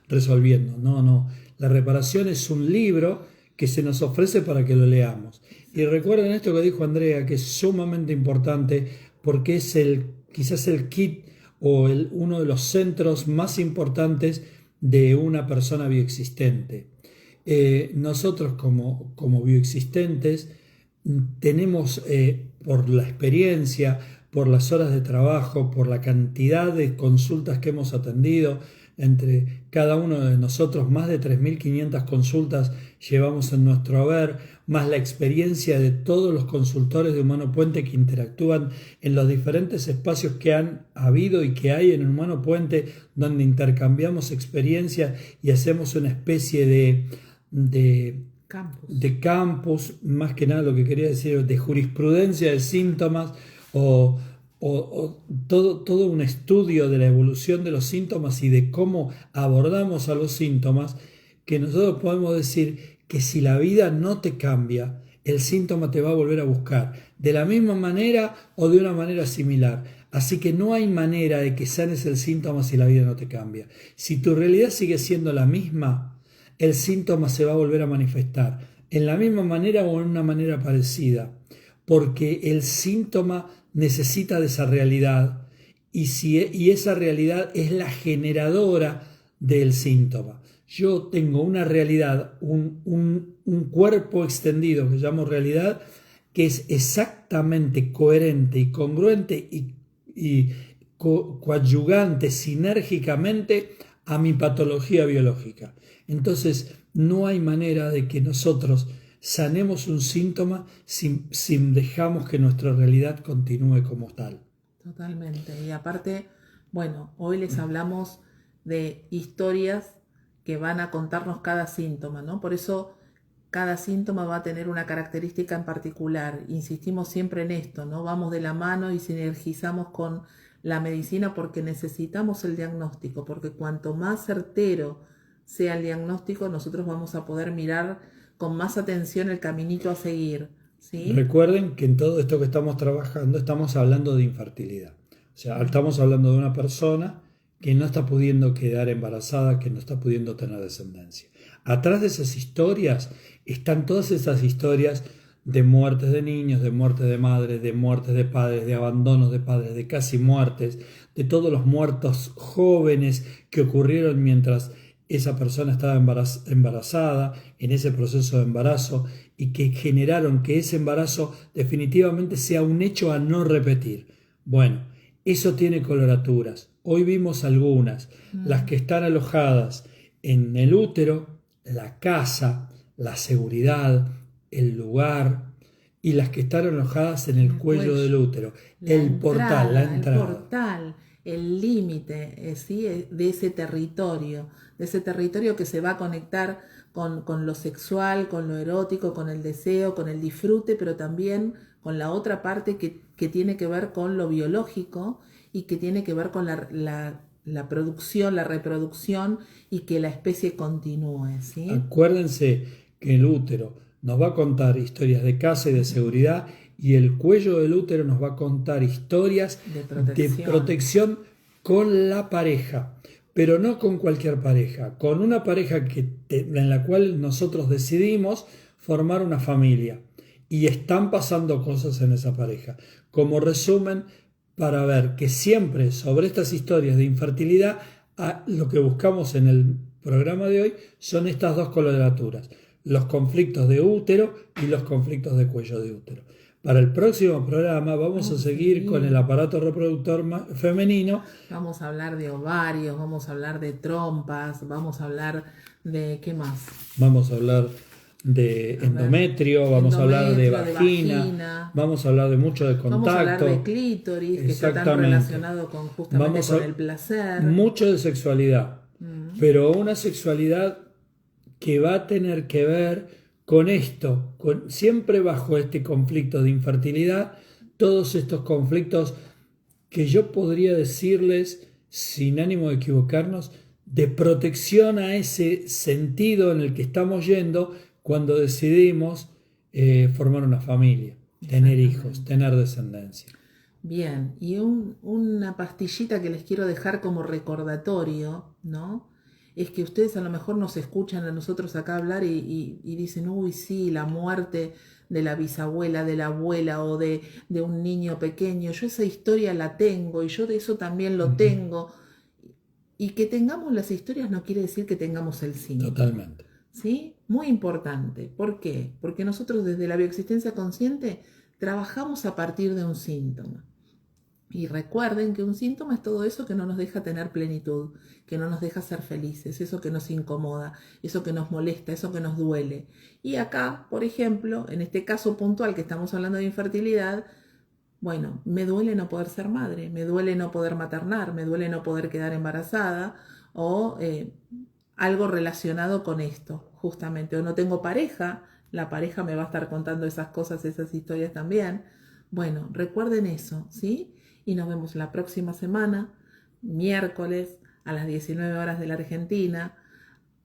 resolviendo. No. La reparación es un libro que se nos ofrece para que lo leamos. Y recuerden esto que dijo Andrea, que es sumamente importante porque es quizás el kit o uno de los centros más importantes de una persona bioexistente. Nosotros como bioexistentes tenemos, por la experiencia, por las horas de trabajo, por la cantidad de consultas que hemos atendido, entre cada uno de nosotros más de 3.500 consultas llevamos en nuestro haber, más la experiencia de todos los consultores de Humano Puente que interactúan en los diferentes espacios que han habido y que hay en Humano Puente, donde intercambiamos experiencias y hacemos una especie de campus, más que nada lo que quería decir, de jurisprudencia de síntomas o todo un estudio de la evolución de los síntomas y de cómo abordamos a los síntomas, que nosotros podemos decir que si la vida no te cambia, el síntoma te va a volver a buscar, de la misma manera o de una manera similar. Así que no hay manera de que sanes el síntoma si la vida no te cambia. Si tu realidad sigue siendo la misma, el síntoma se va a volver a manifestar en la misma manera o en una manera parecida, porque el síntoma necesita de esa realidad y esa realidad es la generadora del síntoma. Yo tengo una realidad, un cuerpo extendido que llamo realidad, que es exactamente coherente y congruente y coadyugante sinérgicamente a mi patología biológica. Entonces, no hay manera de que nosotros sanemos un síntoma sin dejamos que nuestra realidad continúe como tal. Totalmente. Y aparte, bueno, hoy les hablamos de historias que van a contarnos cada síntoma, ¿no? Por eso cada síntoma va a tener una característica en particular. Insistimos siempre en esto, ¿no? Vamos de la mano y sinergizamos con la medicina porque necesitamos el diagnóstico, porque cuanto más certero sea el diagnóstico, nosotros vamos a poder mirar con más atención el caminito a seguir, ¿sí? Recuerden que en todo esto que estamos trabajando estamos hablando de infertilidad. O sea, estamos hablando de una persona que no está pudiendo quedar embarazada, que no está pudiendo tener descendencia. Atrás de esas historias están todas esas historias de muertes de niños, de muertes de madres, de muertes de padres, de abandonos de padres, de casi muertes, de todos los muertos jóvenes que ocurrieron mientras esa persona estaba embarazada, en ese proceso de embarazo, y que generaron que ese embarazo definitivamente sea un hecho a no repetir. Bueno, eso tiene coloraturas. Hoy vimos algunas, las que están alojadas en el útero, la casa, la seguridad, el lugar, y las que están alojadas en el cuello del útero, el portal, la entrada. El portal, el límite, ¿sí? de ese territorio que se va a conectar con lo sexual, con lo erótico, con el deseo, con el disfrute, pero también con la otra parte que tiene que ver con lo biológico y que tiene que ver con la producción, la reproducción y que la especie continúe, ¿sí? Acuérdense que el útero nos va a contar historias de casa y de seguridad, y el cuello del útero nos va a contar historias de protección con la pareja, pero no con cualquier pareja, con una pareja en la cual nosotros decidimos formar una familia y están pasando cosas en esa pareja. Como resumen, para ver que siempre sobre estas historias de infertilidad, lo que buscamos en el programa de hoy son estas dos coloraturas: los conflictos de útero y los conflictos de cuello de útero. Para el próximo programa vamos a seguir con el aparato reproductor femenino. Vamos a hablar de ovarios, vamos a hablar de trompas, vamos a hablar de... ¿qué más? Vamos a hablar de endometrio, vamos a hablar de vagina, vamos a hablar de mucho de contacto. Vamos a hablar de clítoris, que está tan relacionado justamente con el placer. Mucho de sexualidad, pero una sexualidad que va a tener que ver con esto, siempre bajo este conflicto de infertilidad, todos estos conflictos que yo podría decirles, sin ánimo de equivocarnos, de protección a ese sentido en el que estamos yendo cuando decidimos formar una familia, tener hijos, tener descendencia. Bien, y una pastillita que les quiero dejar como recordatorio, ¿no? es que ustedes a lo mejor nos escuchan a nosotros acá hablar y dicen, uy, sí, la muerte de la bisabuela, de la abuela o de un niño pequeño, yo esa historia la tengo y yo de eso también lo tengo. Y que tengamos las historias no quiere decir que tengamos el síntoma. Totalmente. ¿Sí? Muy importante. ¿Por qué? Porque nosotros desde la bioexistencia consciente trabajamos a partir de un síntoma. Y recuerden que un síntoma es todo eso que no nos deja tener plenitud, que no nos deja ser felices, eso que nos incomoda, eso que nos molesta, eso que nos duele. Y acá, por ejemplo, en este caso puntual que estamos hablando de infertilidad, bueno, me duele no poder ser madre, me duele no poder maternar, me duele no poder quedar embarazada o algo relacionado con esto, justamente. O no tengo pareja, la pareja me va a estar contando esas cosas, esas historias también. Bueno, recuerden eso, ¿sí? Y nos vemos la próxima semana, miércoles a las 19 horas de la Argentina.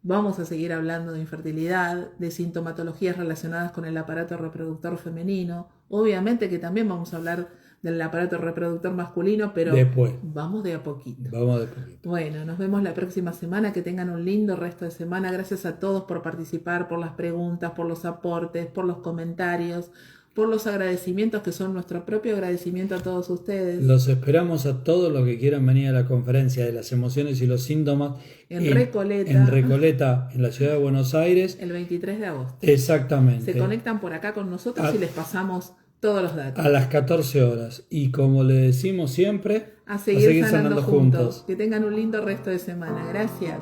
Vamos a seguir hablando de infertilidad, de sintomatologías relacionadas con el aparato reproductor femenino. Obviamente que también vamos a hablar del aparato reproductor masculino, pero después vamos de a poquito. Vamos de poquito. Bueno, nos vemos la próxima semana. Que tengan un lindo resto de semana. Gracias a todos por participar, por las preguntas, por los aportes, por los comentarios, por los agradecimientos que son nuestro propio agradecimiento a todos ustedes. Los esperamos a todos los que quieran venir a la conferencia de las emociones y los síntomas en Recoleta. En Recoleta, en la ciudad de Buenos Aires. El 23 de agosto. Exactamente. Se conectan por acá con nosotros y les pasamos todos los datos. A las 14 horas. Y como le decimos siempre, a seguir sanando juntos. Que tengan un lindo resto de semana. Gracias.